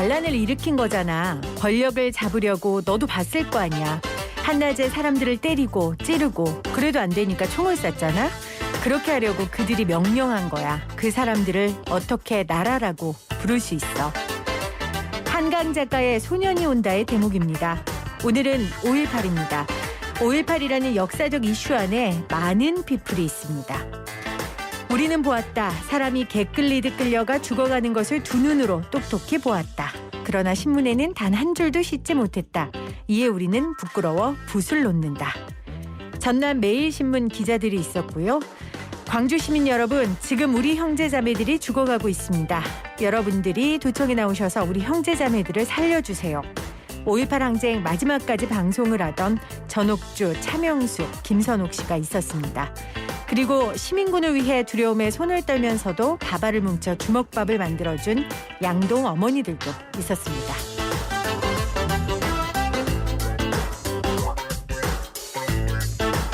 반란을 일으킨 거잖아. 권력을 잡으려고 너도 봤을 거 아니야. 한낮에 사람들을 때리고 찌르고 그래도 안 되니까 총을 쐈잖아. 그렇게 하려고 그들이 명령한 거야. 그 사람들을 어떻게 나라라고 부를 수 있어. 한강 작가의 소년이 온다의 대목입니다. 오늘은 5.18입니다. 5.18이라는 역사적 이슈 안에 많은 비플이 있습니다. 우리는 보았다. 사람이 개 끌리듯 끌려가 죽어가는 것을 두 눈으로 똑똑히 보았다. 그러나 신문에는 단 한 줄도 싣지 못했다. 이에 우리는 부끄러워 붓을 놓는다. 전남 매일신문 기자들이 있었고요. 광주 시민 여러분, 지금 우리 형제자매들이 죽어가고 있습니다. 여러분들이 도청에 나오셔서 우리 형제자매들을 살려주세요. 5.18 항쟁 마지막까지 방송을 하던 전옥주, 차명숙, 김선옥 씨가 있었습니다. 그리고 시민군을 위해 두려움에 손을 떨면서도 다발을 뭉쳐 주먹밥을 만들어준 양동 어머니들도 있었습니다.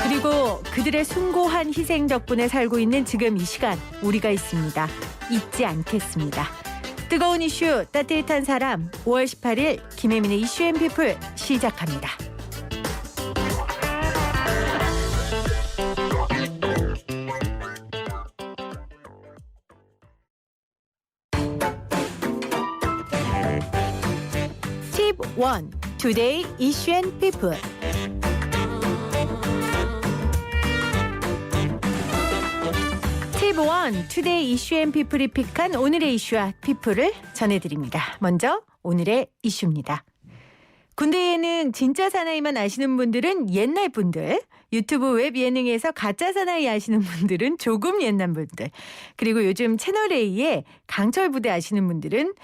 그리고 그들의 숭고한 희생 덕분에 살고 있는 지금 이 시간 우리가 있습니다. 잊지 않겠습니다. 뜨거운 이슈 따뜻한 사람 5월 18일 김혜민의 이슈 앤 피플 시작합니다. 팁 1. Today Issue and People. 팁 1. Today Issue and People이 픽한 오늘의 이슈와 피플을 전해드립니다. 먼저 오늘의 이슈입니다. 군대 예능 진짜 사나이만 아시는 분들은 옛날 분들, 유튜브 웹 예능에서 가짜 사나이 아시는 분들은 조금 옛날 분들, 그리고 요즘 채널A에 강철 부대 아시는 분들은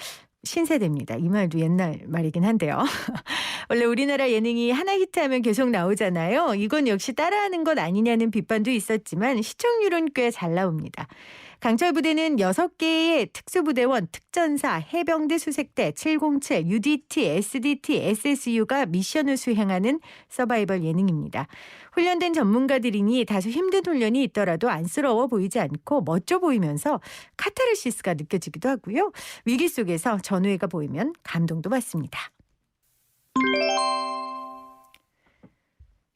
신세대입니다. 이 말도 옛날 말이긴 한데요. 원래 우리나라 예능이 하나 히트하면 계속 나오잖아요. 이건 역시 따라하는 것 아니냐는 비판도 있었지만 시청률은 꽤 잘 나옵니다. 강철부대는 6개의 특수부대원, 특전사, 해병대 수색대, 707, UDT, SDT, SSU가 미션을 수행하는 서바이벌 예능입니다. 훈련된 전문가들이니 다소 힘든 훈련이 있더라도 안쓰러워 보이지 않고 멋져 보이면서 카타르시스가 느껴지기도 하고요. 위기 속에서 전우회가 보이면 감동도 받습니다.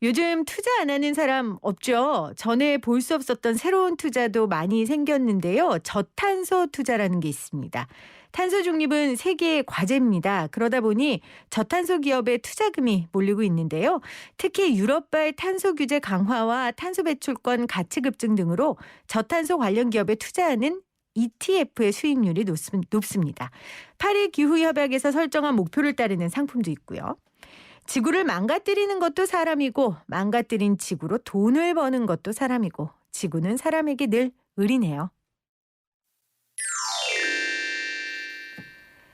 요즘 투자 안 하는 사람 없죠? 전에 볼 수 없었던 새로운 투자도 많이 생겼는데요. 저탄소 투자라는 게 있습니다. 탄소 중립은 세계의 과제입니다. 그러다 보니 저탄소 기업의 투자금이 몰리고 있는데요. 특히 유럽발 탄소 규제 강화와 탄소 배출권 가치 급증 등으로 저탄소 관련 기업에 투자하는 ETF의 수익률이 높습니다. 파리 기후협약에서 설정한 목표를 따르는 상품도 있고요. 지구를 망가뜨리는 것도 사람이고 망가뜨린 지구로 돈을 버는 것도 사람이고 지구는 사람에게 늘 의리네요.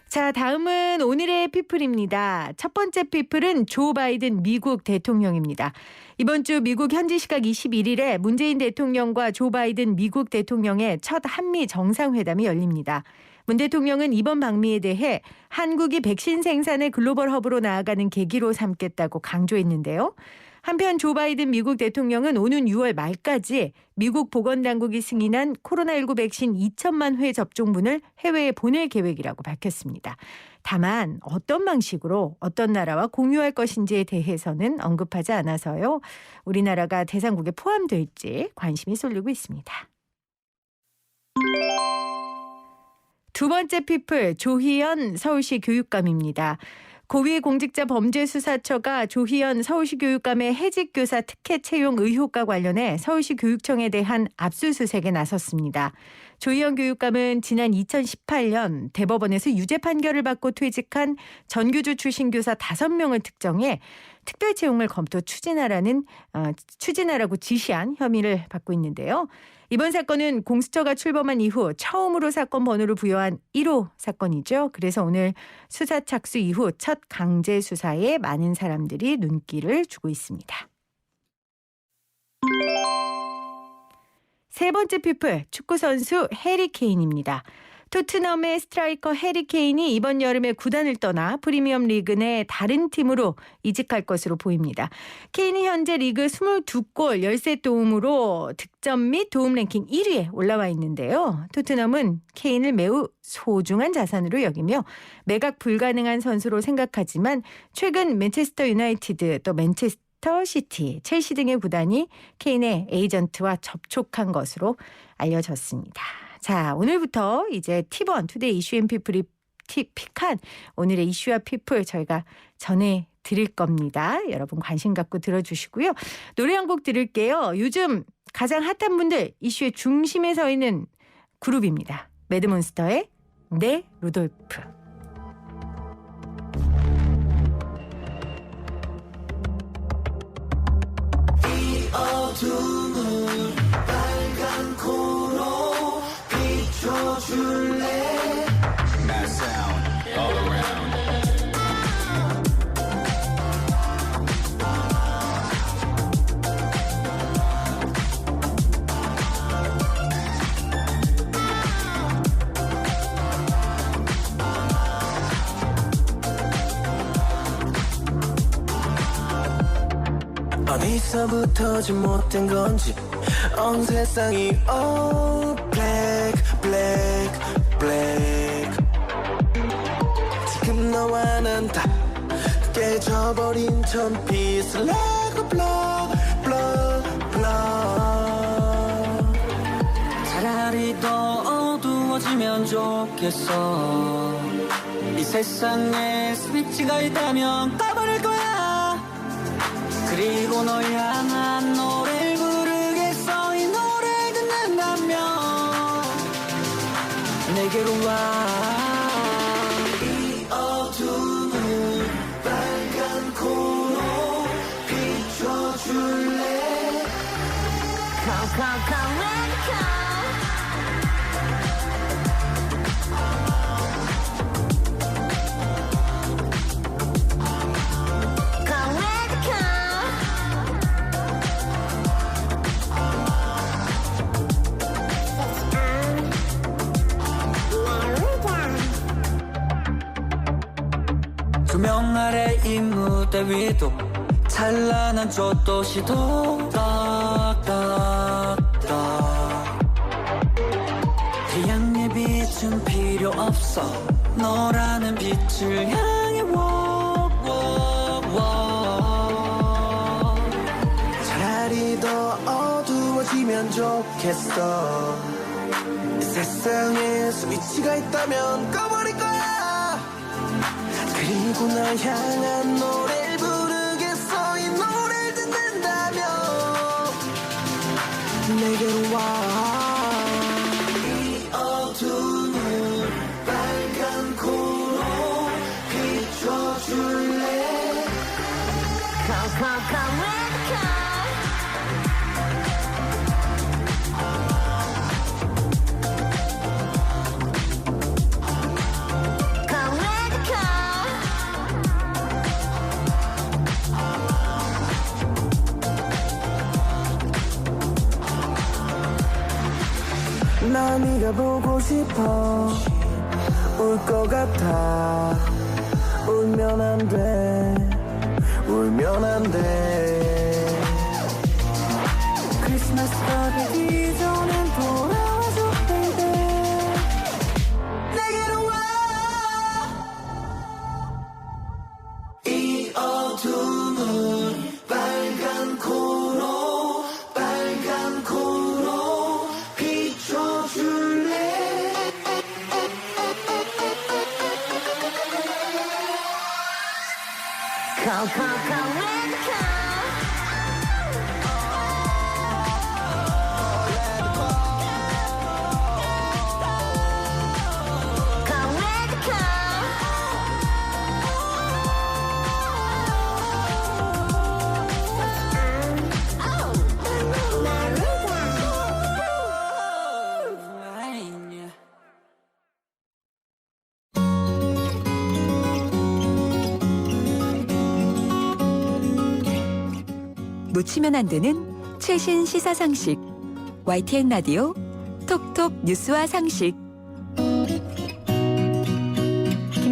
자, 다음은 오늘의 피플입니다. 첫 번째 피플은 조 바이든 미국 대통령입니다. 이번 주 미국 현지 시각 21일에 문재인 대통령과 조 바이든 미국 대통령의 첫 한미 정상회담이 열립니다. 문 대통령은 이번 방미에 대해 한국이 백신 생산의 글로벌 허브로 나아가는 계기로 삼겠다고 강조했는데요. 한편 조 바이든 미국 대통령은 오는 6월 말까지 미국 보건당국이 승인한 코로나19 백신 2천만 회 접종분을 해외에 보낼 계획이라고 밝혔습니다. 다만 어떤 방식으로 어떤 나라와 공유할 것인지에 대해서는 언급하지 않아서요. 우리나라가 대상국에 포함될지 관심이 쏠리고 있습니다. 두 번째 피플, 조희연 서울시 교육감입니다. 고위공직자범죄수사처가 조희연 서울시 교육감의 해직교사 특혜 채용 의혹과 관련해 서울시 교육청에 대한 압수수색에 나섰습니다. 조희연 교육감은 지난 2018년 대법원에서 유죄 판결을 받고 퇴직한 전교조 출신 교사 5명을 특정해 특별 채용을 검토 추진하라고 지시한 혐의를 받고 있는데요. 이번 사건은 공수처가 출범한 이후 처음으로 사건 번호를 부여한 1호 사건이죠. 그래서 오늘 수사 착수 이후 첫 강제 수사에 많은 사람들이 눈길을 주고 있습니다. 세 번째 피플, 축구선수 해리 케인입니다. 토트넘의 스트라이커 해리 케인이 이번 여름에 구단을 떠나 프리미엄 리그 내 다른 팀으로 이직할 것으로 보입니다. 케인이 현재 리그 22골 13도움으로 득점 및 도움 랭킹 1위에 올라와 있는데요. 토트넘은 케인을 매우 소중한 자산으로 여기며 매각 불가능한 선수로 생각하지만 최근 맨체스터 유나이티드 또 맨체스터 시티, 첼시 등의 구단이 케인의 에이전트와 접촉한 것으로 알려졌습니다. 자, 오늘부터 이제 T1 투데이 이슈 앤 피플이 픽한 오늘의 이슈와 피플 저희가 전해드릴 겁니다. 여러분 관심 갖고 들어주시고요. 노래 한 곡 들을게요. 요즘 가장 핫한 분들 이슈의 중심에 서 있는 그룹입니다. 매드몬스터의 내 루돌프. 이 어둠을 빨간 코로 비춰줄래. That sound all around. 어디서부터 잘못된 건지 온 세상이 all black black black. 지금 너와 난 다 깨져버린 천피스 like a blood blood blood. 차라리 더 어두워지면 좋겠어. 이 세상에 스위치가 있다면 꺼버릴 거야. 그리고 널 향한 노래를 부르겠어. 이 노래를 듣는다면 내게로 와. 이 어둠을 빨간 코로 비춰줄래. Come, come, come, let it come. Come, let it come. 조명 아래 이 무대 위도 찬란한 조도시도 딱딱딱. 태양의 빛은 필요 없어. 너라는 빛을 향해 walk walk walk. 차라리 더 어두워지면 좋겠어. 이 세상에 스위치가 있다면 꺼버릴 거야. 그리고 날 향한 노래를 부르겠어. 이 노래를 듣는다면 내게로 와. 이 어둠을 빨간 코로 비춰줄래. Come, come, come, let it come. Come, let it come. 나 네가 보고 싶어. 울 것 같아. 울면 안 돼. 울면 안 돼. 크리스마스가 되기 전엔 돌아와줘 baby. 내게로 와. 이 어둠을 빨간 코로 비춰줄래. Come, come, come, let it come. Come, let it come. 놓치면 안 되는 최신 시사 상식 YTN 라디오 톡톡 뉴스와 상식.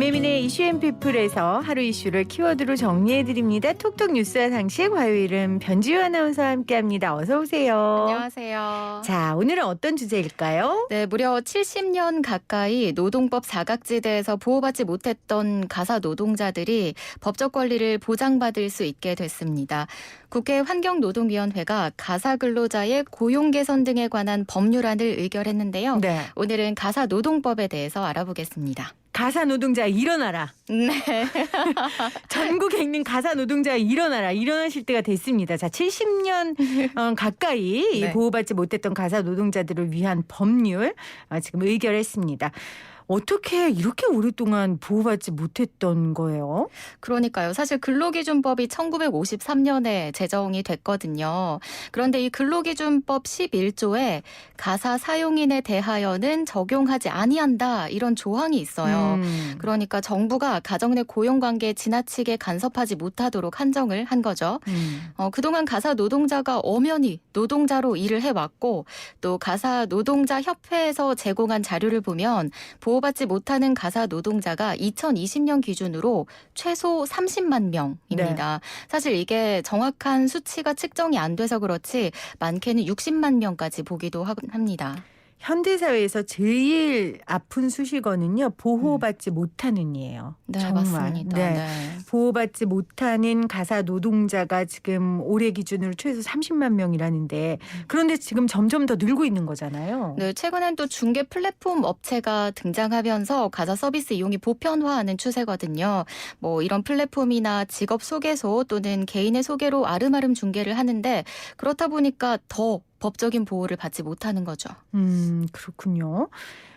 김혜민의 이슈앤피플에서 하루 이슈를 키워드로 정리해드립니다. 톡톡 뉴스와 상식 화요일은 변지유 아나운서와 함께합니다. 어서 오세요. 안녕하세요. 자, 오늘은 어떤 주제일까요? 네, 무려 70년 가까이 노동법 사각지대에서 보호받지 못했던 가사 노동자들이 법적 권리를 보장받을 수 있게 됐습니다. 국회 환경노동위원회가 가사 근로자의 고용 개선 등에 관한 법률안을 의결했는데요. 네. 오늘은 가사 노동법에 대해서 알아보겠습니다. 가사 노동자 일어나라. 네. 전국에 있는 가사 노동자 일어나라. 일어나실 때가 됐습니다. 자, 70년 가까이 네. 보호받지 못했던 가사 노동자들을 위한 법률 지금 의결했습니다. 어떻게 이렇게 오랫동안 보호받지 못했던 거예요? 그러니까요. 사실 근로기준법이 1953년에 제정이 됐거든요. 그런데 이 근로기준법 11조에 가사 사용인에 대하여는 적용하지 아니한다 이런 조항이 있어요. 그러니까 정부가 가정 내 고용관계에 지나치게 간섭하지 못하도록 한정을 한 거죠. 그동안 가사 노동자가 엄연히 노동자로 일을 해왔고 또 가사 노동자 협회에서 제공한 자료를 보면 보호받지 못하는 가사 노동자가 2020년 기준으로 최소 30만 명입니다. 사실 이게 정확한 수치가 측정이 안 돼서 그렇지 많게는 60만 명까지 보기도 합니다. 현대사회에서 제일 아픈 수식어는요. 보호받지 못하는 이에요. 네, 정말. 맞습니다. 네. 네. 보호받지 못하는 가사 노동자가 지금 올해 기준으로 최소 30만 명이라는데 그런데 지금 점점 더 늘고 있는 거잖아요. 네, 최근엔 또 중개 플랫폼 업체가 등장하면서 가사 서비스 이용이 보편화하는 추세거든요. 뭐 이런 플랫폼이나 직업 소개소 또는 개인의 소개로 아름아름 중개를 하는데 그렇다 보니까 더 법적인 보호를 받지 못하는 거죠. 그렇군요.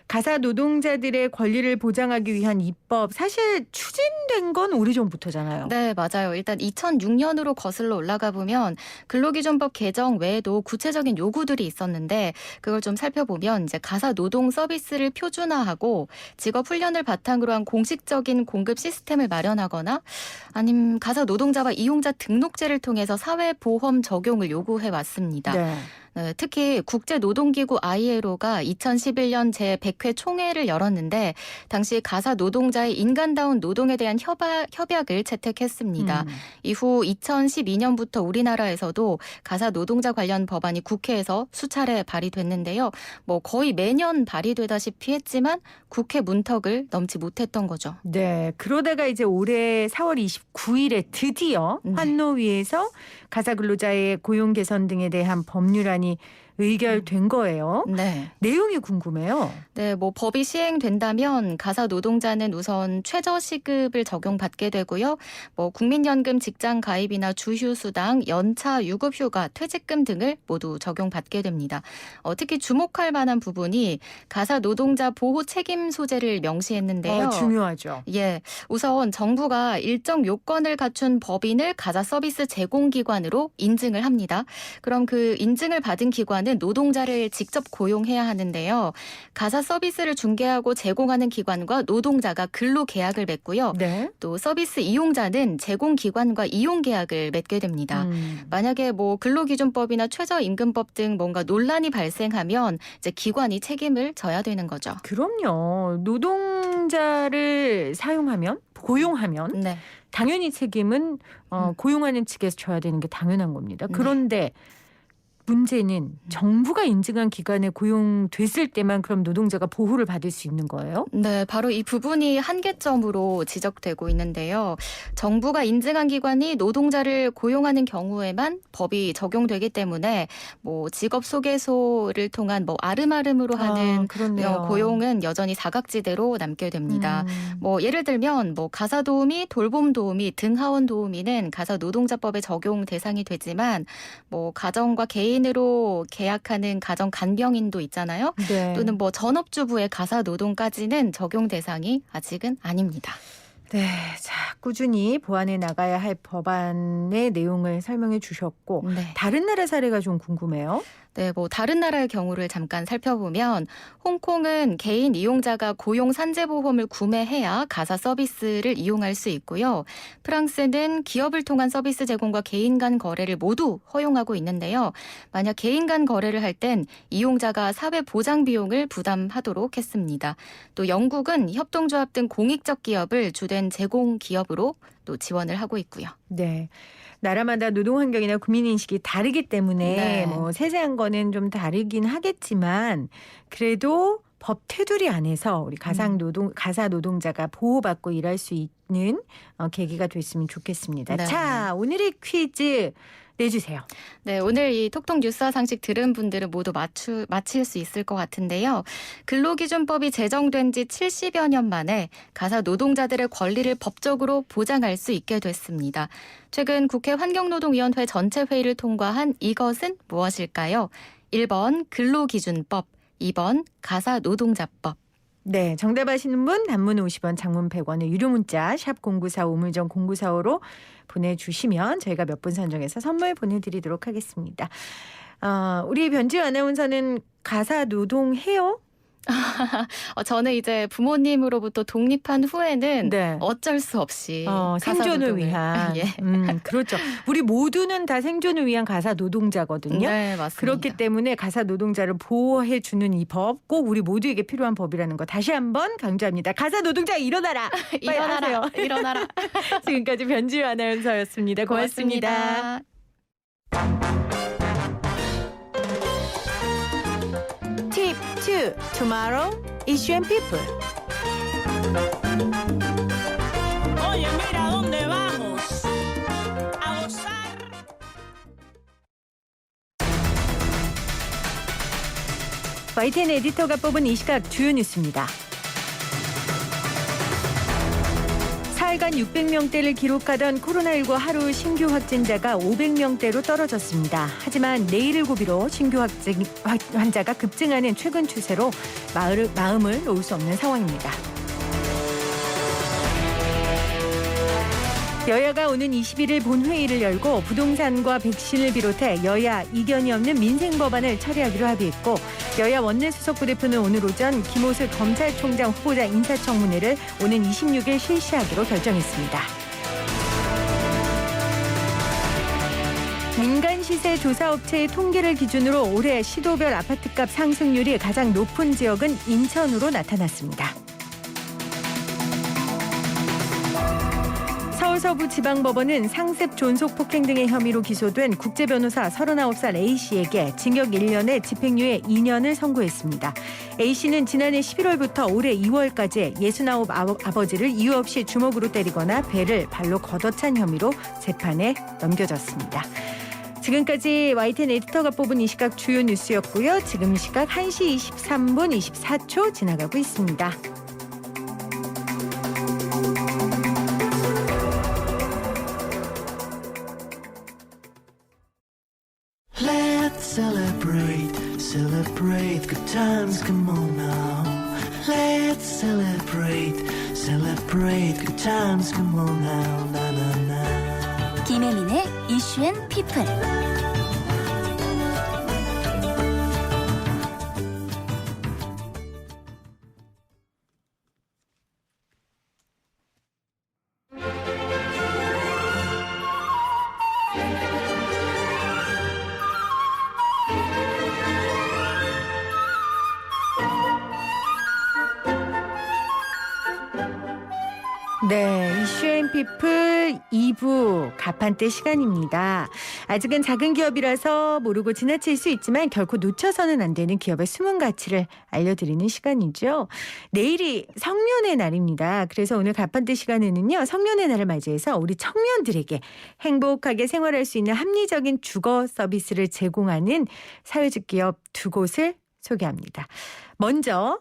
가사 노동자들의 권리를 보장하기 위한 입법 사실 추진된 건 오래전부터잖아요. 네, 맞아요. 일단 2006년으로 거슬러 올라가 보면 근로기준법 개정 외에도 구체적인 요구들이 있었는데 그걸 좀 살펴보면 이제 가사 노동 서비스를 표준화하고 직업 훈련을 바탕으로 한 공식적인 공급 시스템을 마련하거나 아니면 가사 노동자와 이용자 등록제를 통해서 사회보험 적용을 요구해 왔습니다. 네. 특히 국제노동기구 ILO가 2011년 제100회 총회를 열었는데 당시 가사 노동자의 인간다운 노동에 대한 협약을 채택했습니다. 이후 2012년부터 우리나라에서도 가사 노동자 관련 법안이 국회에서 수차례 발의됐는데요. 뭐 거의 매년 발의되다시피 했지만 국회 문턱을 넘지 못했던 거죠. 네. 그러다가 이제 올해 4월 29일에 드디어 환노위에서 가사 근로자의 고용 개선 등에 대한 법률안이 의결된 거예요. 네. 내용이 궁금해요. 네, 뭐 법이 시행된다면 가사 노동자는 우선 최저 시급을 적용받게 되고요. 뭐 국민연금 직장 가입이나 주휴수당, 연차 유급휴가, 퇴직금 등을 모두 적용받게 됩니다. 특히 주목할 만한 부분이 가사 노동자 보호 책임 소재를 명시했는데요. 중요하죠. 예, 우선 정부가 일정 요건을 갖춘 법인을 가사 서비스 제공기관으로 인증을 합니다. 그럼 그 인증을 받은 기관은 노동자를 직접 고용해야 하는데요. 가사 서비스를 중개하고 제공하는 기관과 노동자가 근로계약을 맺고요. 네. 또 서비스 이용자는 제공기관과 이용계약을 맺게 됩니다. 만약에 뭐 근로기준법이나 최저임금법 등 뭔가 논란이 발생하면 이제 기관이 책임을 져야 되는 거죠. 그럼요. 노동자를 고용하면 네. 당연히 책임은 고용하는 측에서 져야 되는 게 당연한 겁니다. 그런데 문제는 정부가 인증한 기관에 고용됐을 때만 그럼 노동자가 보호를 받을 수 있는 거예요? 네, 바로 이 부분이 한계점으로 지적되고 있는데요. 정부가 인증한 기관이 노동자를 고용하는 경우에만 법이 적용되기 때문에 뭐 직업 소개소를 통한 뭐 아름아름으로 하는 그렇네요. 고용은 여전히 사각지대로 남게 됩니다. 뭐 예를 들면 뭐 가사 도우미, 돌봄 도우미, 등하원 도우미는 가사 노동자법에 적용 대상이 되지만 뭐 가정과 개인으로 계약하는 가정 간병인도 있잖아요. 네. 또는 뭐 전업주부의 가사 노동까지는 적용 대상이 아직은 아닙니다. 네, 자 꾸준히 보완해 나가야 할 법안의 내용을 설명해 주셨고 네. 다른 나라 사례가 좀 궁금해요. 네, 뭐 다른 나라의 경우를 잠깐 살펴보면 홍콩은 개인 이용자가 고용 산재보험을 구매해야 가사 서비스를 이용할 수 있고요. 프랑스는 기업을 통한 서비스 제공과 개인 간 거래를 모두 허용하고 있는데요. 만약 개인 간 거래를 할 땐 이용자가 사회 보장 비용을 부담하도록 했습니다. 또 영국은 협동조합 등 공익적 기업을 주된 제공 기업으로 또 지원을 하고 있고요. 네. 나라마다 노동 환경이나 국민 인식이 다르기 때문에 네. 뭐 세세한 거는 좀 다르긴 하겠지만 그래도 법 테두리 안에서 우리 가사 노동자가 보호받고 일할 수 있는 계기가 됐으면 좋겠습니다. 네. 자, 오늘의 퀴즈 내주세요. 네, 오늘 이 톡톡 뉴스와 상식 들은 분들은 모두 맞힐 수 있을 것 같은데요. 근로기준법이 제정된 지 70여 년 만에 가사 노동자들의 권리를 법적으로 보장할 수 있게 됐습니다. 최근 국회 환경노동위원회 전체 회의를 통과한 이것은 무엇일까요? 1번 근로기준법, 2번 가사노동자법. 네, 정답 아시는 분 단문 50원, 장문 100원의 유료 문자 샵 0945 우물정 0945로 보내주시면 저희가 몇 분 선정해서 선물 보내드리도록 하겠습니다. 우리 변지우 아나운서는 가사 노동해요? 저는 이제 부모님으로부터 독립한 후에는 네. 어쩔 수 없이 생존을 가사노동을. 위한. 예. 그렇죠. 우리 모두는 다 생존을 위한 가사 노동자거든요. 네, 맞습니다. 그렇기 때문에 가사 노동자를 보호해 주는 이 법 꼭 우리 모두에게 필요한 법이라는 거 다시 한번 강조합니다. 가사 노동자 일어나라. 빨리 하세요. 일어나라. 지금까지 변지우 아나운서였습니다. 고맙습니다. Tip 2. Tomorrow, Issue and People. Oye, mira dónde vamos a gozar. YTN 에디터가 뽑은 이 시각 주요 뉴스입니다. 사흘간 600명대를 기록하던 코로나19 하루 신규 확진자가 500명대로 떨어졌습니다. 하지만 내일을 고비로 신규 환자가 급증하는 최근 추세로 마음을 놓을 수 없는 상황입니다. 여야가 오는 21일 본회의를 열고 부동산과 백신을 비롯해 여야 이견이 없는 민생 법안을 처리하기로 합의했고 여야 원내수석 부대표는 오늘 오전 김호수 검찰총장 후보자 인사청문회를 오는 26일 실시하기로 결정했습니다. 민간 시세 조사업체의 통계를 기준으로 올해 시도별 아파트값 상승률이 가장 높은 지역은 인천으로 나타났습니다. 서울서부지방법원은 상습 존속폭행 등의 혐의로 기소된 국제변호사 39살 A씨에게 징역 1년에 집행유예 2년을 선고했습니다. A씨는 지난해 11월부터 올해 2월까지 69 아버지를 이유 없이 주먹으로 때리거나 배를 발로 걷어찬 혐의로 재판에 넘겨졌습니다. 지금까지 YTN 에디터가 뽑은 이 시각 주요 뉴스였고요. 지금 시각 1시 23분 24초 지나가고 있습니다. Let's celebrate, celebrate good times, come on now. Let's celebrate, celebrate good times, come on now, na na na. 김혜민의 이슈 앤 피플. 네, 이슈앤피플 2부 가판대 시간입니다. 아직은 작은 기업이라서 모르고 지나칠 수 있지만 결코 놓쳐서는 안 되는 기업의 숨은 가치를 알려드리는 시간이죠. 내일이 성년의 날입니다. 그래서 오늘 가판대 시간에는요, 성년의 날을 맞이해서 우리 청년들에게 행복하게 생활할 수 있는 합리적인 주거 서비스를 제공하는 사회적 기업 두 곳을 소개합니다. 먼저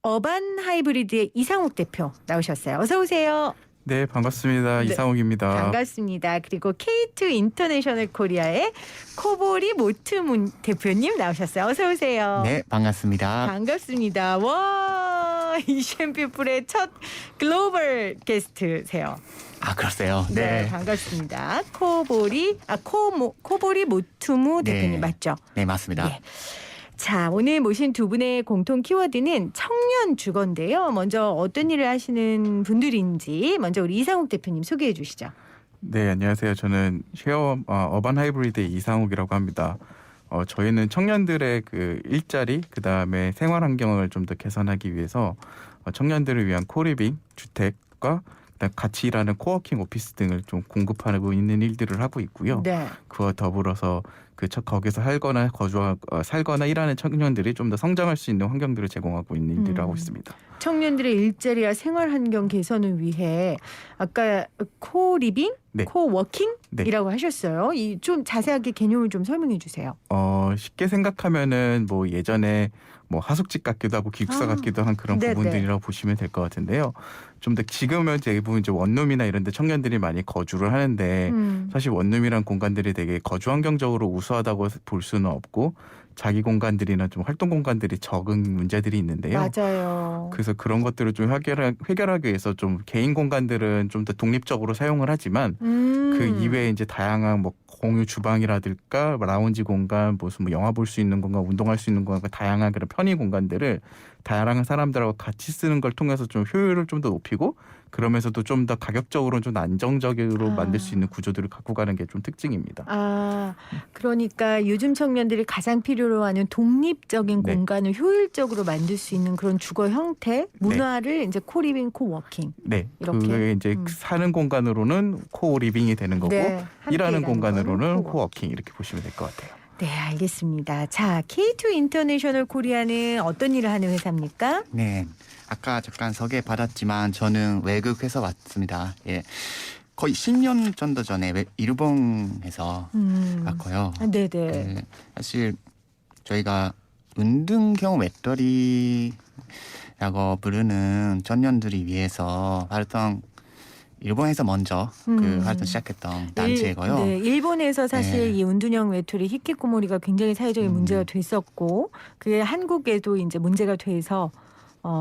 어반 하이브리드의 이상욱 대표 나오셨어요. 어서 오세요. 네, 반갑습니다. 네, 이상욱입니다. 반갑습니다. 그리고 K2 인터내셔널 코리아의 코보리 모트문 대표님 나오셨어요. 어서 오세요. 네, 반갑습니다. 반갑습니다. 와, 이시앤피플의 첫 글로벌 게스트세요. 아, 그러세요. 네, 네. 반갑습니다. 코보리 모투무 네. 대표님 맞죠? 네, 맞습니다. 예. 자, 오늘 모신 두 분의 공통 키워드는 청년 주거인데요. 먼저 어떤 일을 하시는 분들인지 먼저 우리 이상욱 대표님 소개해 주시죠. 네, 안녕하세요. 저는 쉐어 어반 하이브리드 이상욱이라고 합니다. 저희는 청년들의 그 일자리, 그 다음에 생활 환경을 좀 더 개선하기 위해서 청년들을 위한 코리빙, 주택과 그다음 같이 일하는 코워킹 오피스 등을 좀 공급하고 있는 일들을 하고 있고요. 네. 그와 더불어서 거기서 살거나 일하는 청년들이 좀 더 성장할 수 있는 환경들을 제공하고 있는 일들을 하고 있습니다. 청년들의 일자리와 생활 환경 개선을 위해 아까 코리빙, 네. 코워킹이라고 하셨어요. 이 좀 자세하게 개념을 좀 설명해 주세요. 쉽게 생각하면은 뭐 예전에 뭐 하숙집 같기도 하고 기숙사 같기도 한 그런 네네. 부분들이라고 보시면 될 것 같은데요. 좀 더 지금은 대부분 이제 원룸이나 이런 데 청년들이 많이 거주를 하는데 사실 원룸이란 공간들이 되게 거주 환경적으로 우수하다고 볼 수는 없고 자기 공간들이나 좀 활동 공간들이 적은 문제들이 있는데요. 맞아요. 그래서 그런 것들을 좀 해결하기 위해서 좀 개인 공간들은 좀 더 독립적으로 사용을 하지만 그 이외에 이제 다양한 뭐 공유 주방이라든가 라운지 공간, 무슨 뭐 영화 볼 수 있는 공간, 운동할 수 있는 공간, 다양한 그런 편의 공간들을 다양한 사람들하고 같이 쓰는 걸 통해서 좀 효율을 좀 더 높이고 그러면서도 좀 더 가격적으로 좀 안정적으로 만들 수 있는 구조들을 갖고 가는 게 좀 특징입니다. 그러니까 요즘 청년들이 가장 필요로 하는 독립적인 네. 공간을 효율적으로 만들 수 있는 그런 주거 형태, 문화를 이제 코리빙, 코워킹. 네, 이렇게. 그게 이제 사는 공간으로는 코리빙이 되는 거고 네, 함께 일하는 일하는 공간으로는 거는 코워킹 이렇게 보시면 될 것 같아요. 네, 알겠습니다. 자, K2 인터내셔널 코리아는 어떤 일을 하는 회사입니까? 네. 아까 잠깐 소개받았지만 저는 외국에서 왔습니다. 예. 거의 10년 정도 전에 일본에서 왔고요. 네네. 그 사실 저희가 운동형 외톨이라고 부르는 청년들이 위해서 활동 일본에서 먼저 그 활동 시작했던 단체고요. 네, 일본에서 사실 네. 이 운둔형 외톨이 히키코모리가 굉장히 사회적인 문제가 됐었고 그게 한국에도 이제 문제가 돼서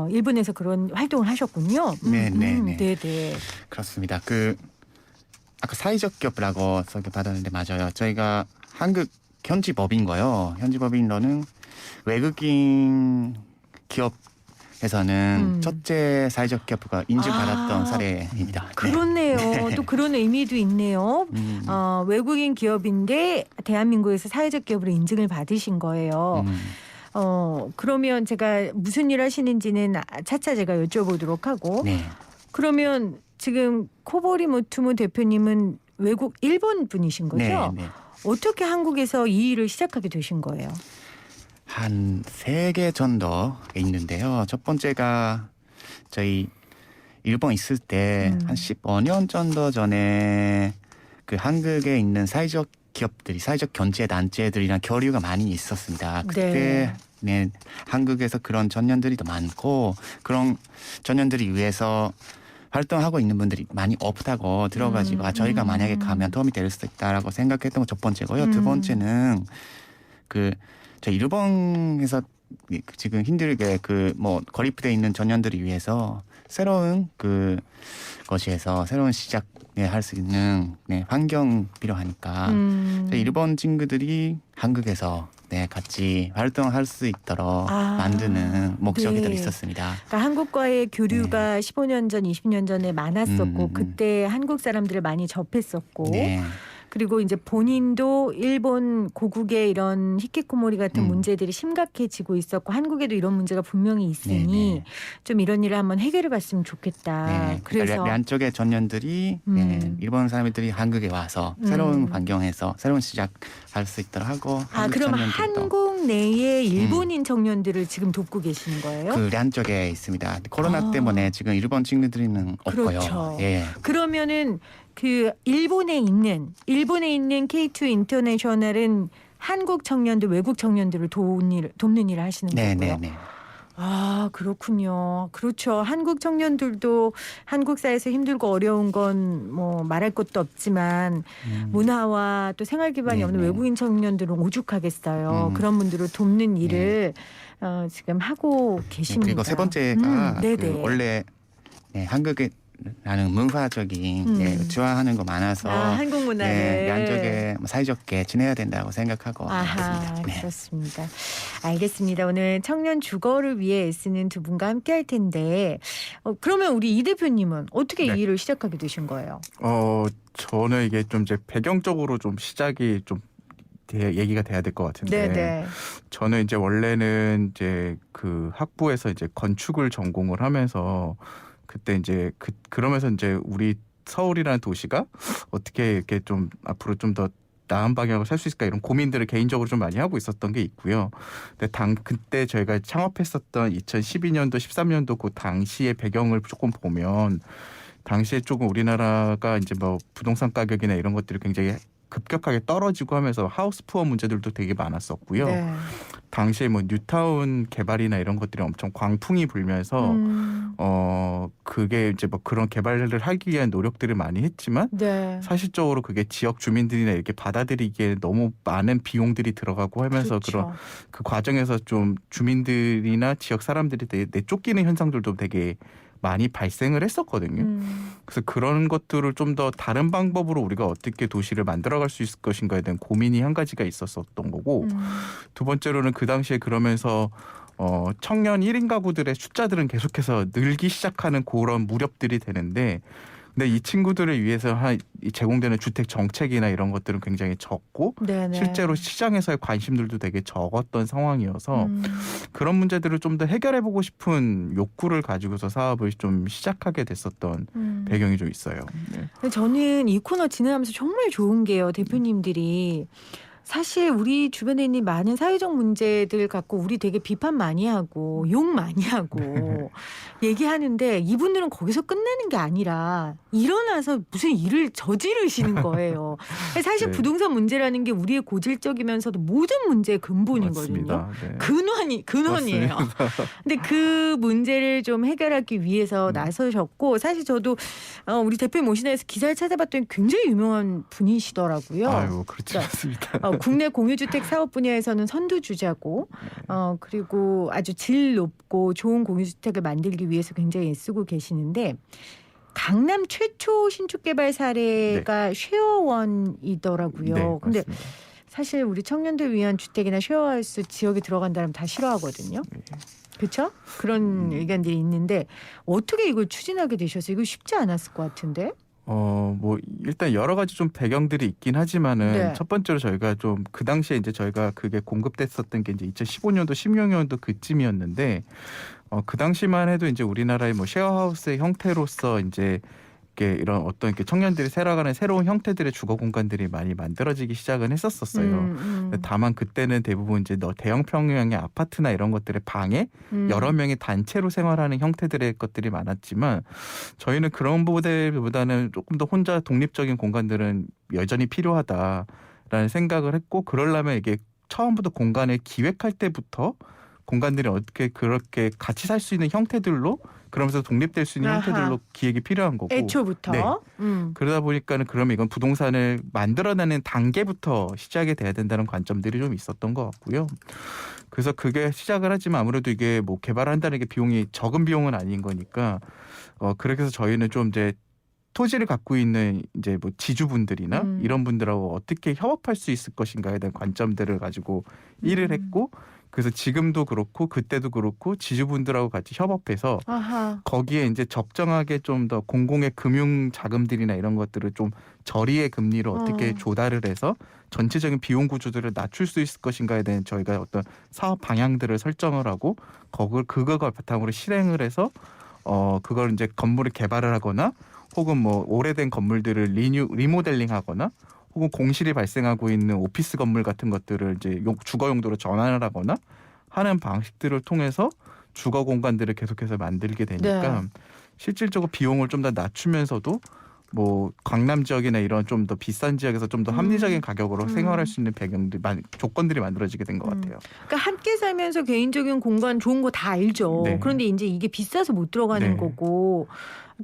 일본에서 그런 활동을 하셨군요. 네네네. 네네. 그렇습니다. 그 아까 사회적 기업이라고 소개받았는데 맞아요. 저희가 한국 현지 법인고요. 현지 법인로는 외국인 기업에서는 첫째 사회적 기업가 인증받았던 사례입니다. 그렇네요. 네. 또 그런 의미도 있네요. 외국인 기업인데 대한민국에서 사회적 기업으로 인증을 받으신 거예요. 그러면 제가 무슨 일 하시는지는 차차 제가 여쭤보도록 하고. 네. 그러면 지금 코보리 모투무 대표님은 일본 분이신 거죠? 네, 네. 어떻게 한국에서 이 일을 시작하게 되신 거예요? 한 3개 정도 있는데요. 첫 번째가 저희 일본 있을 때 한 15년 정도 전에 그 한국에 있는 사회적 기업들이 사회적 경제 단체들이랑 교류가 많이 있었습니다. 그때 네, 한국에서 그런 청년들이 더 많고 그런 청년들이 위해서 활동하고 있는 분들이 많이 없다고 들어가지고 저희가 만약에 가면 도움이 될 수 있다라고 생각했던 거 첫 번째고요. 두 번째는 저희 일본에서 지금 힘들게 고립돼 있는 청년들이 위해서 새로운 것에서 새로운 시작 할 수 있는 환경 필요하니까 일본 친구들이 한국에서 같이 활동할 수 있도록 만드는 목적이 있었습니다. 그러니까 한국과의 교류가 15년 전, 20년 전에 많았었고 그때 한국 사람들을 많이 접했었고 그리고 이제 본인도 일본 고국의 이런 히키코모리 같은 문제들이 심각해지고 있었고 한국에도 이런 문제가 분명히 있으니 좀 이런 일을 한번 해결해 봤으면 좋겠다. 네, 그래서 양쪽의 청년들이 일본 사람들이 한국에 와서 새로운 환경에서 새로운 시작할 수 있도록 하고 그럼 한국 내에 일본인 청년들을 지금 돕고 계시는 거예요? 그 양쪽에 있습니다. 코로나 때문에 지금 일본 친구들은 없고요. 그렇죠. 예. 그러면은 그 일본에 있는 K2 인터내셔널은 한국 청년들, 외국 청년들을 돕는 일을 하시는 거고요. 네. 아, 그렇군요. 그렇죠. 한국 청년들도 한국 사회에서 힘들고 어려운 건 뭐 말할 것도 없지만 문화와 또 생활 기반이 없는 네네. 외국인 청년들은 오죽하겠어요. 음. 그런 분들을 돕는 일을 지금 하고 네, 계십니다. 그리고 세 번째가 네네. 그 원래 한국에 나는 문화적인 좋아하는 거 많아서 한국 문화를 양쪽에 사이좋게 지내야 된다고 생각하고 아하, 있습니다. 네. 그렇습니다. 알겠습니다. 오늘 청년 주거를 위해 애쓰는 두 분과 함께 할 텐데 그러면 우리 이 대표님은 어떻게 네. 이 일을 시작하게 되신 거예요? 저는 이게 좀 이제 배경적으로 좀 시작이 좀 얘기가 돼야 될 것 같은데 네네. 저는 이제 원래는 이제 그 학부에서 이제 건축을 전공을 하면서 그때 이제 그러면서 이제 우리 서울이라는 도시가 어떻게 이렇게 좀 앞으로 좀 더 나은 방향으로 살 수 있을까 이런 고민들을 개인적으로 좀 많이 하고 있었던 게 있고요. 근데 그때 저희가 창업했었던 2012년도 13년도 그 당시의 배경을 조금 보면 당시에 조금 우리나라가 이제 뭐 부동산 가격이나 이런 것들이 굉장히 급격하게 떨어지고 하면서 하우스 푸어 문제들도 되게 많았었고요. 네. 당시에 뭐 뉴타운 개발이나 이런 것들이 엄청 광풍이 불면서 그게 이제 뭐 그런 개발을 하기 위한 노력들을 많이 했지만 네. 사실적으로 그게 지역 주민들이나 이렇게 받아들이기에 너무 많은 비용들이 들어가고 하면서 그렇죠. 그 과정에서 좀 주민들이나 지역 사람들이 되게 내쫓기는 현상들도 되게 많이 발생을 했었거든요. 그래서 그런 것들을 좀 더 다른 방법으로 우리가 어떻게 도시를 만들어갈 수 있을 것인가에 대한 고민이 한 가지가 있었던 거고 두 번째로는 그 당시에 그러면서 청년 1인 가구들의 숫자들은 계속해서 늘기 시작하는 그런 무렵들이 되는데 근데 이 친구들을 위해서 제공되는 주택 정책이나 이런 것들은 굉장히 적고 네네. 실제로 시장에서의 관심들도 되게 적었던 상황이어서 그런 문제들을 좀 더 해결해보고 싶은 욕구를 가지고서 사업을 좀 시작하게 됐었던 배경이 좀 있어요. 네. 근데 저는 이 코너 진행하면서 정말 좋은 게요. 대표님들이 사실 우리 주변에 있는 많은 사회적 문제들 갖고 우리 되게 비판 많이 하고 욕 많이 하고 얘기하는데 이분들은 거기서 끝내는 게 아니라 일어나서 무슨 일을 저지르시는 거예요. 사실 네. 부동산 문제라는 게 우리의 고질적이면서도 모든 문제의 근본이거든요. 맞습니다. 네. 근원이에요. 근데 그 문제를 좀 해결하기 위해서 나서셨고 사실 저도 우리 대표님 모시다 해서 기사를 찾아봤더니 굉장히 유명한 분이시더라고요. 아유, 그렇지 않습니다. 국내 공유주택 사업 분야에서는 선두주자고 그리고 아주 질 높고 좋은 공유주택을 만들기 위해서 굉장히 애쓰고 계시는데 강남 최초 신축 개발 사례가 쉐어원이더라고요. 네, 근데 맞습니다. 사실 우리 청년들 위한 주택이나 쉐어하우스 지역에 들어간다면 다 싫어하거든요. 그렇죠? 그런 의견들이 있는데 어떻게 이걸 추진하게 되셨어요? 이거 쉽지 않았을 것 같은데. 뭐 일단 여러 가지 좀 배경들이 있긴 하지만은 네. 첫 번째로 저희가 좀 그 당시에 이제 저희가 그게 공급됐었던 게 이제 2015년도 16년도 그쯤이었는데 그 당시만 해도 이제 우리나라의 뭐 쉐어하우스의 형태로서 이제 이렇게 이런 어떤 이렇게 청년들이 살아가는 새로운 형태들의 주거 공간들이 많이 만들어지기 시작은 했었어요. 다만 그때는 대부분 이제 대형 평형의 아파트나 이런 것들의 방에 여러 명이 단체로 생활하는 형태들의 것들이 많았지만 저희는 그런 모델보다는 조금 더 혼자 독립적인 공간들은 여전히 필요하다라는 생각을 했고 그러려면 이게 처음부터 공간을 기획할 때부터 공간들이 어떻게 그렇게 같이 살 수 있는 형태들로 그러면서 독립될 수 있는 아하. 형태들로 기획이 필요한 거고 애초부터. 네. 그러다 보니까는 그러면 이건 부동산을 만들어내는 단계부터 시작이 돼야 된다는 관점들이 좀 있었던 것 같고요. 그래서 그게 시작을 하지만 아무래도 이게 뭐 개발한다는 게 비용이 적은 비용은 아닌 거니까 그렇게 해서 저희는 좀 이제 토지를 갖고 있는 이제 뭐 지주분들이나 이런 분들하고 어떻게 협업할 수 있을 것인가에 대한 관점들을 가지고 일을 했고 그래서 지금도 그렇고 그때도 그렇고 지주분들하고 같이 협업해서 아하. 거기에 이제 적정하게 좀 더 공공의 금융 자금들이나 이런 것들을 좀 저리의 금리로 어떻게 조달을 해서 전체적인 비용 구조들을 낮출 수 있을 것인가에 대한 저희가 어떤 사업 방향들을 설정을 하고 그걸 바탕으로 실행을 해서 그걸 이제 건물을 개발을 하거나 혹은 뭐 오래된 건물들을 리모델링하거나 혹은 공실이 발생하고 있는 오피스 건물 같은 것들을 이제 주거 용도로 전환을 하거나 하는 방식들을 통해서 주거 공간들을 계속해서 만들게 되니까 네. 실질적으로 비용을 좀 더 낮추면서도 뭐 강남 지역이나 이런 좀 더 비싼 지역에서 좀 더 합리적인 가격으로 생활할 수 있는 조건들이 만들어지게 된 것 같아요. 그러니까 함께 살면서 개인적인 공간 좋은 거 다 알죠. 네. 그런데 이제 이게 비싸서 못 들어가는 네. 거고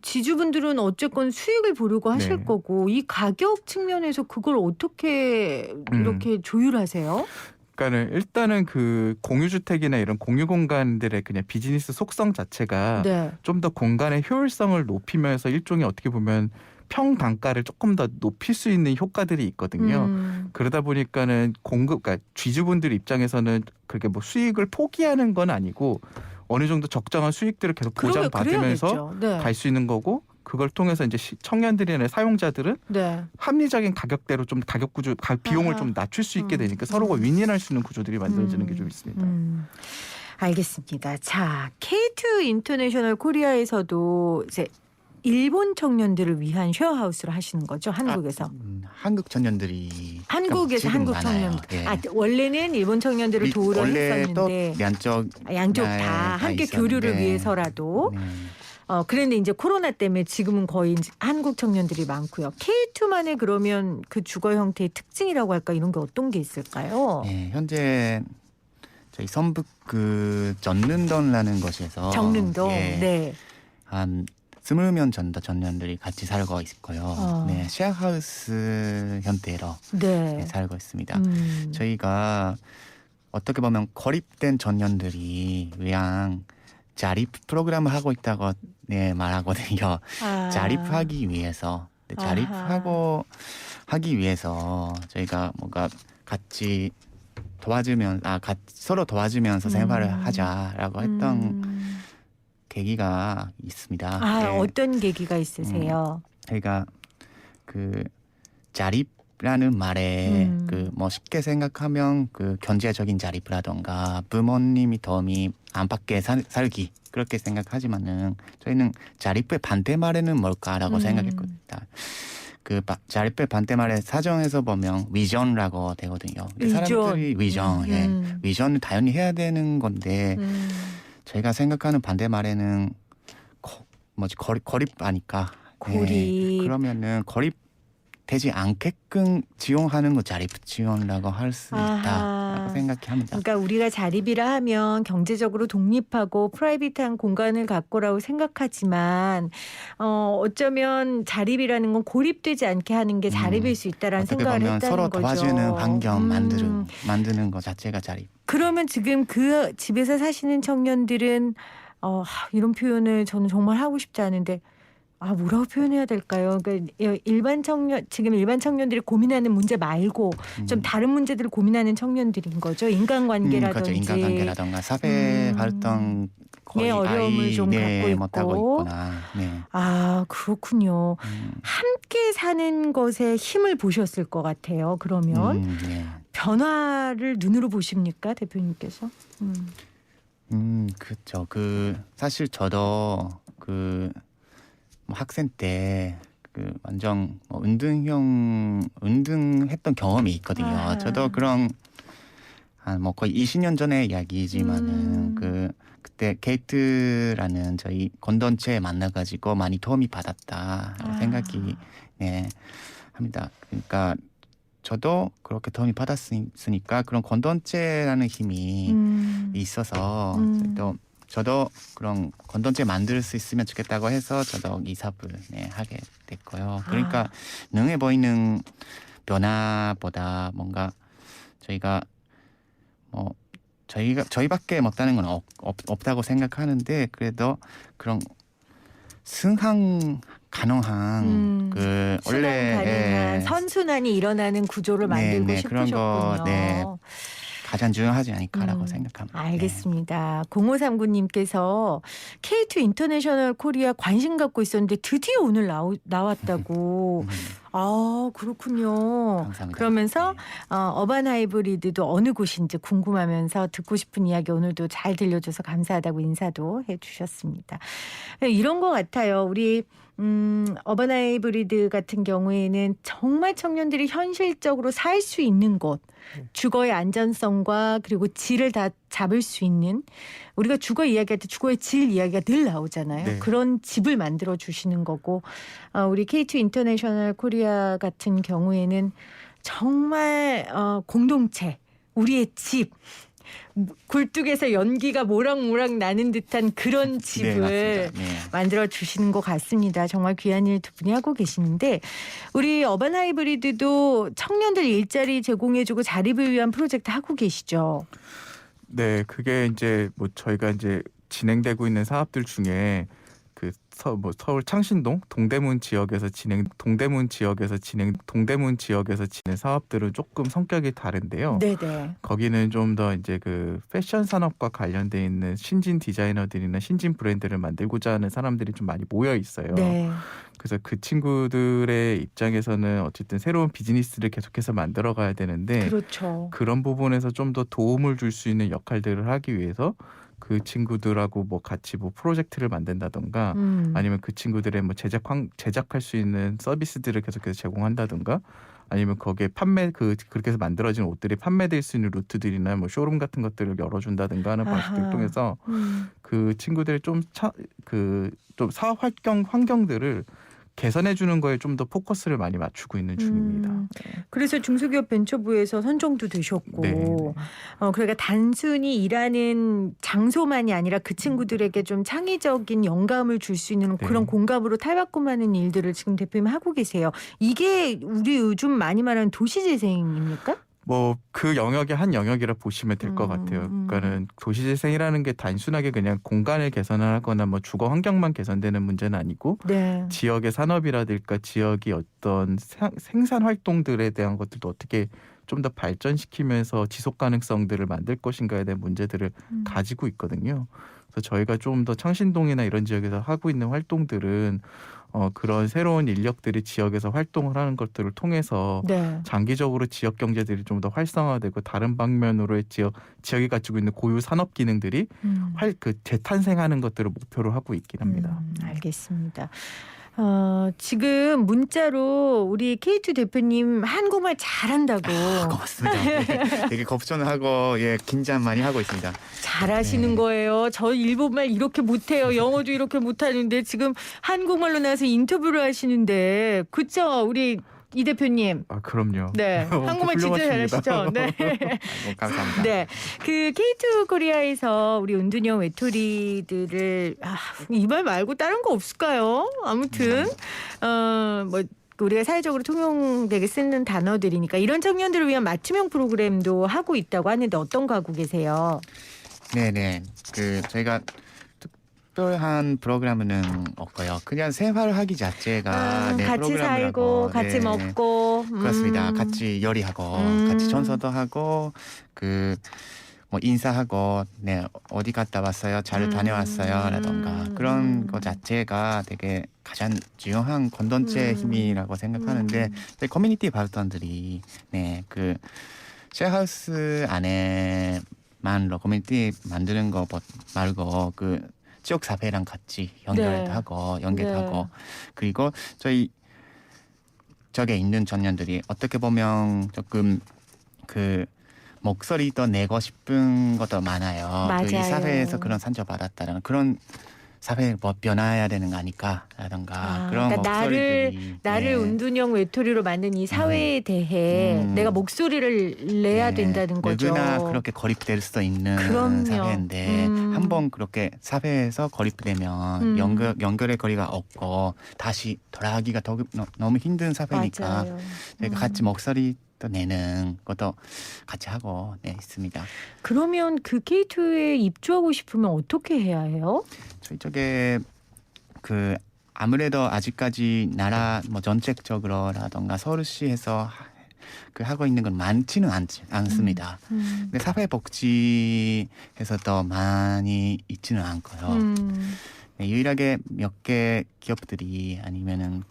지주분들은 어쨌건 수익을 보려고 하실 네. 거고 이 가격 측면에서 그걸 어떻게 이렇게 조율하세요? 그러니까는 일단은 그 공유주택이나 이런 공유 공간들의 그냥 비즈니스 속성 자체가 네. 좀 더 공간의 효율성을 높이면서 일종의 어떻게 보면 평단가를 조금 더 높일 수 있는 효과들이 있거든요. 그러다 보니까는 그러니까 쥐주분들 입장에서는 그렇게 뭐 수익을 포기하는 건 아니고 어느 정도 적정한 수익들을 계속 보장받으면서 네. 갈 수 있는 거고 그걸 통해서 이제 청년들이나 사용자들은 네. 합리적인 가격대로 좀 가격 구조, 비용을 좀 낮출 수 있게 되니까 서로가 윈윈할 수 있는 구조들이 만들어지는 게 좀 있습니다. 알겠습니다. 자, K2 인터내셔널 코리아에서도 이제 일본 청년들을 위한 쉐어하우스를 하시는 거죠, 한국에서. 한국 청년들이 한국에서 지금 한국 많아요. 청년들. 예. 아, 원래는 일본 청년들을 도우려 원래 했었는데 또 양쪽 양쪽 나라에 다 함께 있었는데. 교류를 위해서라도. 네. 그런데 이제 코로나 때문에 지금은 거의 이제 한국 청년들이 많고요. K2만의 그러면 그 주거 형태의 특징이라고 할까 이런 게 어떤 게 있을까요? 네, 현재 저희 성북 그 전릉동라는 곳에서 정릉동. 예, 네. 한 20명 정도 청년들이 같이 살고 있고요. 네, 쉐어하우스 형태로 네. 살고 있습니다. 저희가 어떻게 보면 고립된 청년들이 위한 자립 프로그램을 하고 있다고 네, 말하거든요. 자립하기 위해서 하기 위해서 저희가 뭔가 같이 서로 도와주면서 생활을 하자라고 했던 계기가 있습니다. 네. 어떤 계기가 있으세요? 저희가 그 자립라는 말에 그 뭐 쉽게 생각하면 그 경제적인 자립이라던가 부모님이 도움이 안 받게 살기 그렇게 생각하지만은 저희는 자립의 반대말에는 뭘까라고 생각했거든요. 그 자립의 반대말에 사전에서 보면 위전라고 되거든요. 사람들이 위전, 위전을 당연히 해야 되는 건데 저희가 생각하는 반대말에는 고립 아니까. 고립. 네, 그러면은 고립되지 않게끔 지원하는 거 자립 지원이라고 할 수 있다라고 생각합니다. 그러니까 우리가 자립이라 하면 경제적으로 독립하고 프라이빗한 공간을 갖고라고 생각하지만 어쩌면 자립이라는 건 고립되지 않게 하는 게 자립일 수 있다라는 어떻게 생각을 보면 했다는 서로 거죠. 도와주는 환경 만드는 것 자체가 자립. 그러면 지금 그 집에서 사시는 청년들은 이런 표현을 저는 정말 하고 싶지 않은데 뭐라고 표현해야 될까요? 그러니까 지금 일반 청년들이 고민하는 문제 말고 좀 다른 문제들을 고민하는 청년들인 거죠. 인간관계라든지. 그렇죠. 인간관계라든가 사회 활동 거의 어려움을 좀 갖고 못하고 있고. 있거나. 네. 그렇군요. 함께 사는 것에 힘을 보셨을 것 같아요. 그러면 네. 변화를 눈으로 보십니까, 대표님께서? 그렇죠. 사실 저도 학생 때 완전 은등했던 경험이 있거든요. 저도 그런 거의 20년 전의 이야기지만은 그때 게이트라는 저희 공동체에 만나가지고 많이 도움이 받았다 생각이 합니다. 그러니까 저도 그렇게 도움이 받았으니까 그런 공동체라는 힘이 있어서 저도 그런 공동체 만들 수 있으면 좋겠다고 해서 저도 이 사업을 하게 됐고요. 그러니까 눈에 보이는 변화보다 뭔가 저희밖에 못하는 건 없다고 생각하는데 그래도 그런 승항 가능한 순환 가능한 선순환이 일어나는 구조를 만들고 싶으셨군요. 그런 거 가장 중요하지 않을까라고 생각합니다. 알겠습니다. 0539님께서 K2 인터내셔널 코리아 관심 갖고 있었는데 드디어 오늘 나왔다고. 그렇군요. 감사합니다. 그러면서 어반 하이브리드도 어느 곳인지 궁금하면서 듣고 싶은 이야기 오늘도 잘 들려줘서 감사하다고 인사도 해주셨습니다. 이런 것 같아요. 우리 어반 하이브리드 같은 경우에는 정말 청년들이 현실적으로 살 수 있는 곳, 주거의 안전성 양과 그리고 질을 다 잡을 수 있는 우리가 주거 이야기할 때 주거의 질 이야기가 늘 나오잖아요. 네. 그런 집을 만들어 주시는 거고 우리 K2 인터내셔널 코리아 같은 경우에는 정말 공동체, 우리의 집, 굴뚝에서 연기가 모락모락 나는 듯한 그런 집을 네, 맞습니다. 네. 만들어 주시는 것 같습니다. 정말 귀한 일 두 분이 하고 계시는데 우리 어반 하이브리드도 청년들 일자리 제공해주고 자립을 위한 프로젝트 하고 계시죠. 네, 그게 이제 뭐 저희가 이제 진행되고 있는 사업들 중에 그 서울 창신동 동대문 지역에서 진행 사업들은 조금 성격이 다른데요. 네네. 거기는 좀 더 이제 그 패션 산업과 관련돼 있는 신진 디자이너들이나 신진 브랜드를 만들고자 하는 사람들이 좀 많이 모여 있어요. 네. 그래서 그 친구들의 입장에서는 어쨌든 새로운 비즈니스를 계속해서 만들어 가야 되는데 그렇죠. 그런 부분에서 좀 더 도움을 줄 수 있는 역할들을 하기 위해서 그 친구들하고 뭐 같이 뭐 프로젝트를 만든다던가 아니면 그 친구들의 뭐 제작할 수 있는 서비스들을 계속해서 제공한다던가 아니면 거기에 그렇게 해서 만들어진 옷들이 판매될 수 있는 루트들이나 뭐 쇼룸 같은 것들을 열어준다든가 하는 방식들을 통해서 그 친구들의 좀 사업 환경들을 개선해 주는 거에 좀 더 포커스를 많이 맞추고 있는 중입니다. 네. 그래서 중소기업 벤처부에서 선정도 되셨고 네. 그러니까 단순히 일하는 장소만이 아니라 그 친구들에게 좀 창의적인 영감을 줄 수 있는 네. 그런 공감으로 탈바꿈하는 일들을 지금 대표님 하고 계세요. 이게 우리 요즘 많이 말하는 도시재생입니까? 뭐 그 영역의 한 영역이라 보시면 될 것 같아요. 그러니까는 도시재생이라는 게 단순하게 그냥 공간을 개선하거나 뭐 주거 환경만 개선되는 문제는 아니고 네. 지역의 산업이라든가 지역의 어떤 생산 활동들에 대한 것들도 어떻게 좀 더 발전시키면서 지속 가능성들을 만들 것인가에 대한 문제들을 가지고 있거든요. 그래서 저희가 좀 더 창신동이나 이런 지역에서 하고 있는 활동들은 그런 새로운 인력들이 지역에서 활동을 하는 것들을 통해서 네. 장기적으로 지역 경제들이 좀 더 활성화되고 다른 방면으로의 지역이 가지고 있는 고유 산업 기능들이 재탄생하는 것들을 목표로 하고 있긴 합니다. 알겠습니다. 지금 문자로 우리 K2 대표님 한국말 잘한다고. 고맙습니다. 네, 되게 걱정을 하고 긴장 많이 하고 있습니다. 잘하시는 네. 거예요. 저 일본말 이렇게 못해요. 영어도 이렇게 못하는데 지금 한국말로 나와서 인터뷰를 하시는데 그쵸? 우리 이 대표님. 아 그럼요. 네, 한국말 진짜 훌륭하십니다. 잘하시죠. 네. 아이고, 감사합니다. 네, 그 K2 코리아에서 우리 은둔형 외톨이들을 이 말 말고 다른 거 없을까요? 아무튼 뭐 우리가 사회적으로 통용되게 쓰는 단어들이니까 이런 청년들을 위한 맞춤형 프로그램도 하고 있다고 하는데 어떤 거 하고 계세요? 네네. 저희가 특별한 프로그램은 없고요. 그냥 생활하기 자체가 같이 프로그램이라고. 살고 같이 네. 먹고 그렇습니다. 같이 요리하고 같이 청소도 하고 뭐 인사하고 어디 갔다 왔어요? 잘 다녀왔어요?라던가 그런 거 자체가 되게 가장 중요한 공동체 힘이라고 생각하는데 커뮤니티 발전들이 그 쉐어하우스 안에만로 커뮤니티 만드는 거 말고 지역 사회랑 같이 연결하고 그리고 저기 있는 청년들이 어떻게 보면 조금 목소리도 내고 싶은 것도 많아요. 맞아요. 이 사회에서 그런 상처받았다라는 그런 사회를 뭐 변화해야 되는 거 아닐까라던가 그런 그러니까 목소리들이 나를 은둔형 외톨이로 만든 이 사회에 대해 내가 목소리를 내야 된다는 거죠. 누구나 그렇게 고립될 수 있는 그럼요. 사회인데 한번 그렇게 사회에서 고립되면 연결의 거리가 없고 다시 돌아가기가 너무 힘든 사회니까 맞아요. 저희가 같이 목소리 또 내는 것도 같이 하고 있습니다. 그러면 그 K2에 입주하고 싶으면 어떻게 해야 해요? 저희 쪽에 아무래도 아직까지 나라 뭐 정책적으로라던가 서울시에서 하고 있는 건 많지는 않습니다. 근데 사회복지에서도 많이 있지는 않고요. 유일하게 몇 개 기업들이 아니면은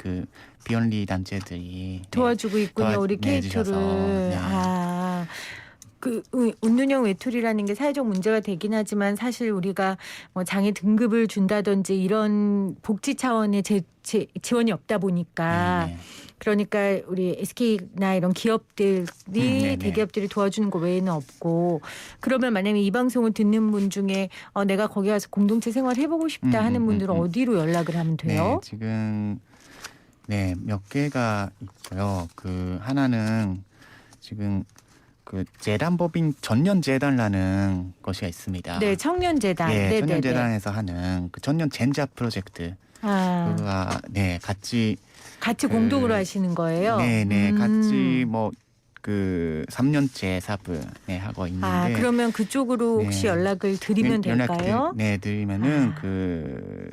비영리 단체들이 도와주고 있군요. 우리 K2를. 내주셔서, 그 운둔형 외톨이라는 게 사회적 문제가 되긴 하지만 사실 우리가 뭐 장애 등급을 준다든지 이런 복지 차원의 지원이 없다 보니까 네. 그러니까 우리 SK나 이런 기업들이 네네. 대기업들이 도와주는 거 외에는 없고 그러면 만약에 이 방송을 듣는 분 중에 내가 거기 가서 공동체 생활 해보고 싶다 하는 분들은 어디로 연락을 하면 돼요? 네, 지금 몇 개가 있고요. 그 하나는 지금 그 재단법인 전년재단이라는 것이 있습니다. 네, 청년재단. 예, 네네네. 청년재단에서 하는 그 청년 젠자 프로젝트 아, 그가 같이 공동으로 하시는 거예요? 네네 같이 뭐 그 3년째 사업을 하고 있는데 아, 그러면 그쪽으로 혹시 네. 연락을 드리면 될까요? 드리면은 아. 그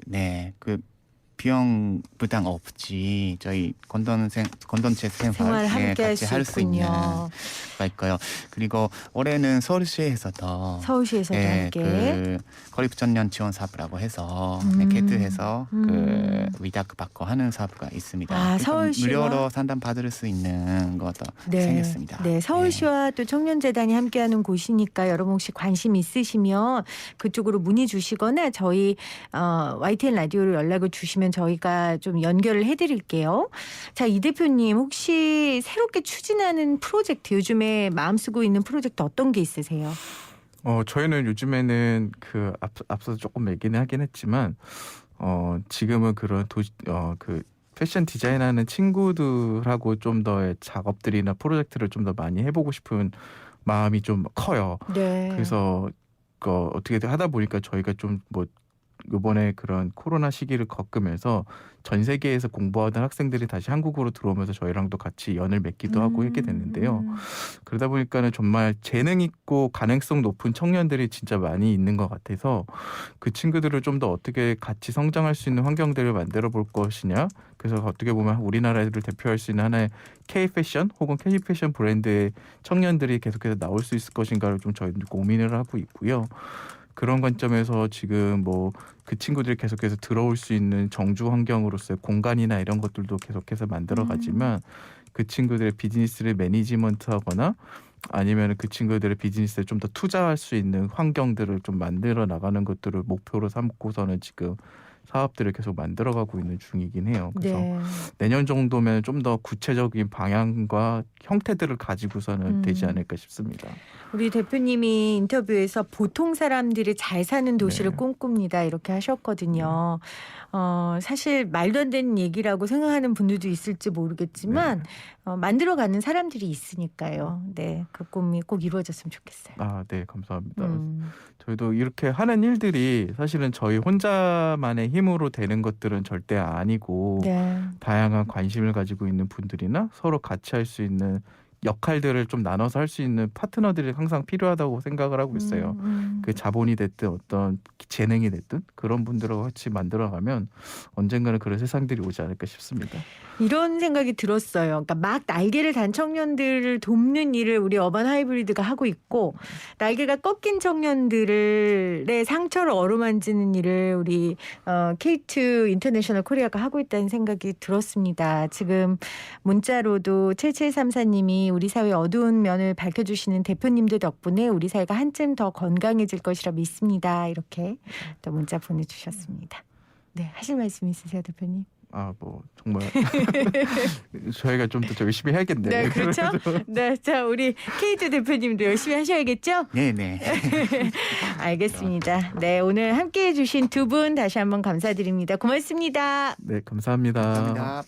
비용 부담 없이 저희 건전체 생활 생활 함께 할 같이 수 할 수 있는 있군요. 가 있고요. 그리고 올해는 서울시에서도 서울시에서도 함께. 그 거립 전년 지원 사업이라고 해서 음. 캐드해서 그 위탁 받고 하는 사업가 있습니다. 아, 그래서 서울시와? 무료로 상담 받을 수 있는 것도 생겼습니다. 네, 서울시와 또 청년재단이 함께하는 곳이니까 여러분 혹시 관심 있으시면 그쪽으로 문의 주시거나 저희 YTN 라디오로 연락을 주시면 저희가 좀 연결을 해드릴게요. 자, 이 대표님 혹시 새롭게 추진하는 프로젝트 요즘에 마음 쓰고 있는 프로젝트 어떤 게 있으세요? 저희는 요즘에는 그 앞서 조금 얘기는 하긴 했지만 지금은 그런 그 패션 디자인하는 친구들하고 좀 더의 작업들이나 프로젝트를 좀 더 많이 해보고 싶은 마음이 좀 커요. 네. 그래서 어떻게 하다 보니까 저희가 좀 뭐 이번에 그런 코로나 시기를 겪으면서 전 세계에서 공부하던 학생들이 다시 한국으로 들어오면서 저희랑도 같이 연을 맺기도 하고 이렇게 됐는데요. 그러다 보니까는 정말 재능 있고 가능성 높은 청년들이 진짜 많이 있는 것 같아서 그 친구들을 좀 더 어떻게 같이 성장할 수 있는 환경들을 만들어 볼 것이냐. 그래서 어떻게 보면 우리나라를 대표할 수 있는 하나의 K-패션 혹은 K-패션 브랜드의 청년들이 계속해서 나올 수 있을 것인가를 좀 저희는 고민을 하고 있고요. 그런 관점에서 지금 뭐 그 친구들이 계속해서 들어올 수 있는 정주 환경으로서의 공간이나 이런 것들도 계속해서 만들어가지만 그 친구들의 비즈니스를 매니지먼트하거나 아니면 그 친구들의 비즈니스에 좀 더 투자할 수 있는 환경들을 좀 만들어 나가는 것들을 목표로 삼고서는 지금 사업들을 계속 만들어가고 있는 중이긴 해요. 그래서 네. 내년 정도면 좀 더 구체적인 방향과 형태들을 가지고서는 되지 않을까 싶습니다. 우리 대표님이 인터뷰에서 보통 사람들이 잘 사는 도시를 네. 꿈꿉니다. 이렇게 하셨거든요. 사실 말도 안 되는 얘기라고 생각하는 분들도 있을지 모르겠지만 만들어가는 사람들이 있으니까요. 네, 그 꿈이 꼭 이루어졌으면 좋겠어요. 아, 네, 감사합니다. 저희도 이렇게 하는 일들이 사실은 저희 혼자만의 힘으로 되는 것들은 절대 아니고 네. 다양한 관심을 가지고 있는 분들이나 서로 같이 할 수 있는 역할들을 좀 나눠서 할 수 있는 파트너들이 항상 필요하다고 생각을 하고 있어요. 그 자본이 됐든 어떤 재능이 됐든 그런 분들하고 같이 만들어가면 언젠가는 그런 세상들이 오지 않을까 싶습니다. 이런 생각이 들었어요. 그러니까 막 날개를 단 청년들을 돕는 일을 우리 어반 하이브리드가 하고 있고 날개가 꺾인 청년들의 상처를 어루만지는 일을 우리 K2 인터내셔널 코리아가 하고 있다는 생각이 들었습니다. 지금 문자로도 7734님이 우리 사회의 어두운 면을 밝혀주시는 대표님들 덕분에 우리 사회가 한층 더 건강해질 것이라 믿습니다. 이렇게 또 문자 보내주셨습니다. 네, 하실 말씀 있으세요, 대표님? 아, 뭐 정말 저희가 좀 더 열심히 해야겠네요. 네, 그렇죠. 네, 자 우리 K2 대표님도 열심히 하셔야겠죠? 네네. 알겠습니다. 네, 오늘 함께해 주신 두 분 다시 한번 감사드립니다. 고맙습니다. 네, 감사합니다. 감사합니다.